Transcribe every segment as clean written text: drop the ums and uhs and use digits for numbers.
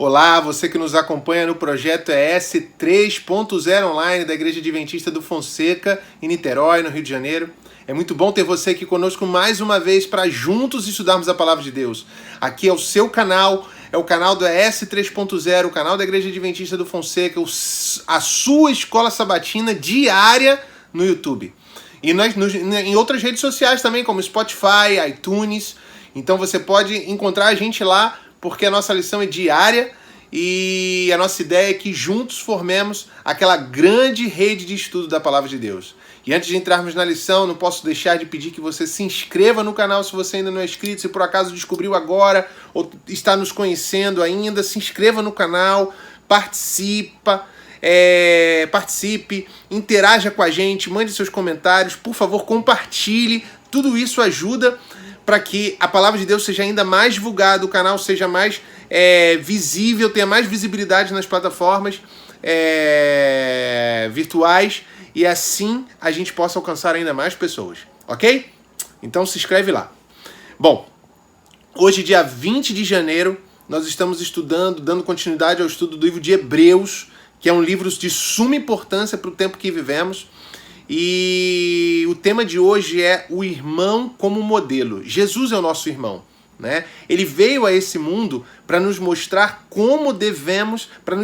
Olá, você que nos acompanha no projeto ES 3.0 Online da Igreja Adventista do Fonseca, em Niterói, no Rio de Janeiro. É muito bom ter você aqui conosco mais uma vez para juntos estudarmos a Palavra de Deus. Aqui é o seu canal, é o canal do ES 3.0, o canal da Igreja Adventista do Fonseca, a sua escola sabatina diária no YouTube. E em outras redes sociais também, como Spotify, iTunes. Então você pode encontrar a gente lá, porque a nossa lição é diária e a nossa ideia é que juntos formemos aquela grande rede de estudo da Palavra de Deus. E antes de entrarmos na lição, não posso deixar de pedir que você se inscreva no canal se você ainda não é inscrito. Se por acaso descobriu agora ou está nos conhecendo ainda, se inscreva no canal, participe, interaja com a gente, mande seus comentários, por favor, compartilhe. Tudo isso ajuda para que a Palavra de Deus seja ainda mais divulgada, o canal seja mais visível, tenha mais visibilidade nas plataformas virtuais e assim a gente possa alcançar ainda mais pessoas, ok? Então se inscreve lá. Bom, hoje, dia 20 de janeiro, nós estamos estudando, dando continuidade ao estudo do livro de Hebreus, que é um livro de suma importância para o tempo que vivemos. E o tema de hoje é o irmão como modelo. Jesus é o nosso irmão, né? Ele veio a esse mundo para nos mostrar como devemos, para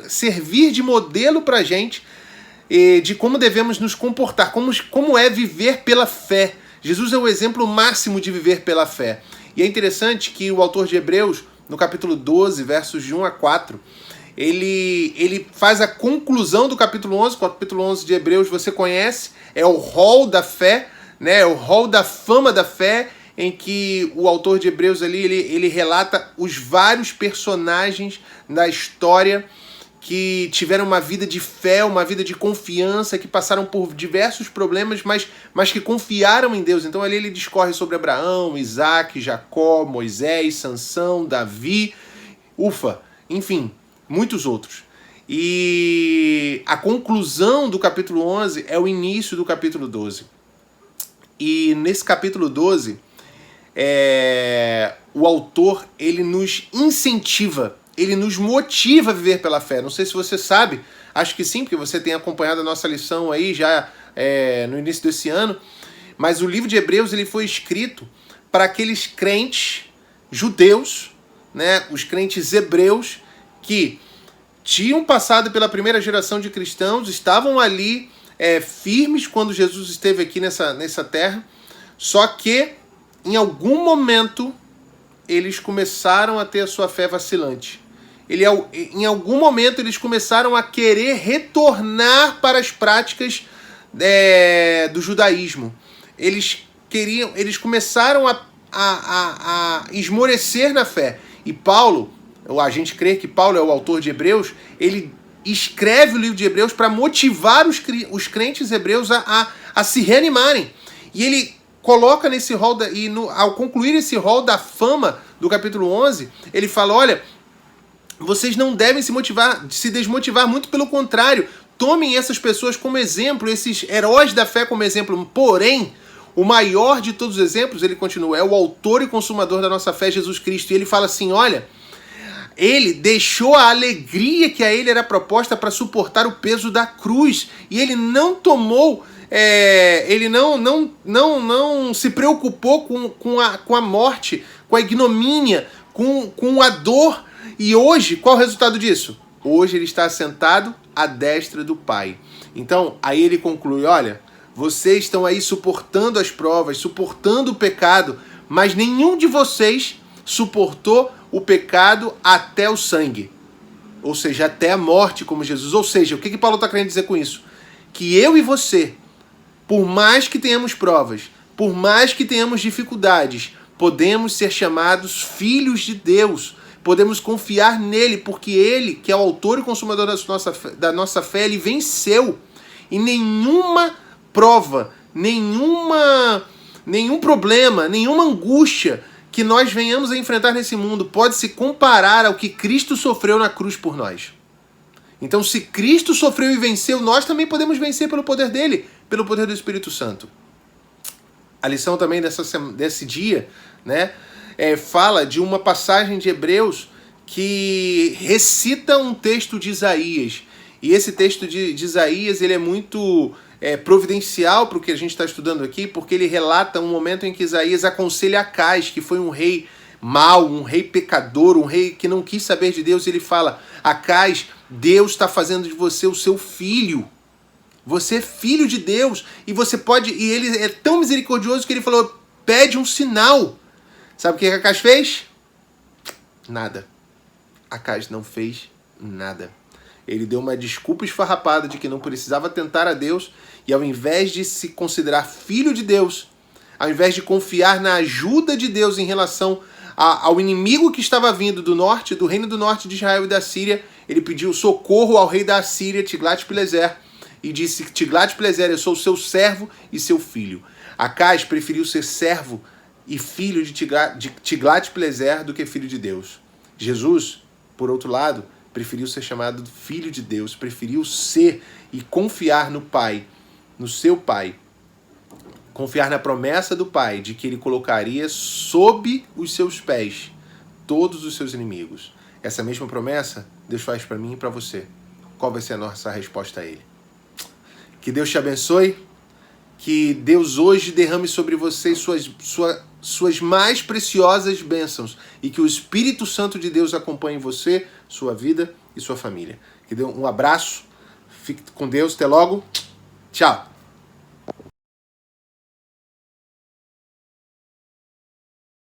servir de modelo para a gente, de como devemos nos comportar, como é viver pela fé. Jesus é o exemplo máximo de viver pela fé. E é interessante que o autor de Hebreus, no capítulo 12, versos de 1 a 4, ele faz a conclusão do capítulo 11. O capítulo 11 de Hebreus você conhece, é o rol da fé, né? É o rol da fama da fé, em que o autor de Hebreus ali, ele relata os vários personagens da história que tiveram uma vida de fé, uma vida de confiança, que passaram por diversos problemas, mas que confiaram em Deus. Então ali ele discorre sobre Abraão, Isaac, Jacó, Moisés, Sansão, Davi, enfim, muitos outros. E a conclusão do capítulo 11 é o início do capítulo 12. E nesse capítulo 12, o autor, ele nos incentiva, ele nos motiva a viver pela fé. Não sei se você sabe, acho que sim, porque você tem acompanhado a nossa lição aí já no início desse ano, mas o livro de Hebreus ele foi escrito para aqueles crentes judeus, né, os crentes hebreus, que tinham passado pela primeira geração de cristãos, estavam ali firmes quando Jesus esteve aqui nessa terra, só que em algum momento eles começaram a ter a sua fé vacilante. Em algum momento eles começaram a querer retornar para as práticas do judaísmo. Eles começaram a esmorecer na fé. E Paulo, a gente crê que Paulo é o autor de Hebreus, ele escreve o livro de Hebreus para motivar os crentes hebreus a se reanimarem. E ele coloca nesse rol, ao concluir esse rol da fama do capítulo 11, ele fala, olha, vocês não devem se desmotivar, muito pelo contrário, tomem essas pessoas como exemplo, esses heróis da fé como exemplo, porém, o maior de todos os exemplos, ele continua, é o autor e consumador da nossa fé, Jesus Cristo, e ele fala assim, olha, ele deixou a alegria que a ele era proposta para suportar o peso da cruz, e ele não tomou, ele não se preocupou com a morte, com a ignomínia, com a dor. E hoje, qual é o resultado disso? Hoje ele está sentado à destra do Pai. Então, aí ele conclui, olha, vocês estão aí suportando as provas, suportando o pecado, mas nenhum de vocês suportou o pecado até o sangue. Ou seja, até a morte como Jesus. Ou seja, o que Paulo está querendo dizer com isso? Que eu e você, por mais que tenhamos provas, por mais que tenhamos dificuldades, podemos ser chamados filhos de Deus. Podemos confiar nele, porque ele, que é o autor e consumador da nossa fé, ele venceu. E nenhuma prova, nenhum problema, nenhuma angústia que nós venhamos a enfrentar nesse mundo pode se comparar ao que Cristo sofreu na cruz por nós. Então, se Cristo sofreu e venceu, nós também podemos vencer pelo poder dele, pelo poder do Espírito Santo. A lição também desse dia, né, fala de uma passagem de Hebreus que recita um texto de Isaías. E esse texto de Isaías, ele é muito providencial para o que a gente está estudando aqui, porque ele relata um momento em que Isaías aconselha Acais, que foi um rei mau, um rei pecador, um rei que não quis saber de Deus. Ele fala: Acais, Deus está fazendo de você o seu filho. Você é filho de Deus e você pode... E ele é tão misericordioso que ele falou: pede um sinal. Sabe o que Acais fez? Nada. Acais não fez nada. Ele deu uma desculpa esfarrapada de que não precisava tentar a Deus, e ao invés de se considerar filho de Deus, ao invés de confiar na ajuda de Deus em relação ao inimigo que estava vindo do norte, do reino do norte de Israel e da Síria, ele pediu socorro ao rei da Síria, Tiglat-Pileser, e disse: Tiglat-Pileser, eu sou o seu servo e seu filho. Acais preferiu ser servo e filho de Tiglat-Pileser do que filho de Deus. Jesus, por outro lado, preferiu ser chamado filho de Deus, preferiu ser e confiar no Pai, no seu Pai. Confiar na promessa do Pai de que ele colocaria sob os seus pés todos os seus inimigos. Essa mesma promessa Deus faz para mim e para você. Qual vai ser a nossa resposta a ele? Que Deus te abençoe, que Deus hoje derrame sobre você suas mais preciosas bênçãos e que o Espírito Santo de Deus acompanhe você, sua vida e sua família. Que dê um abraço, fique com Deus, até logo, tchau!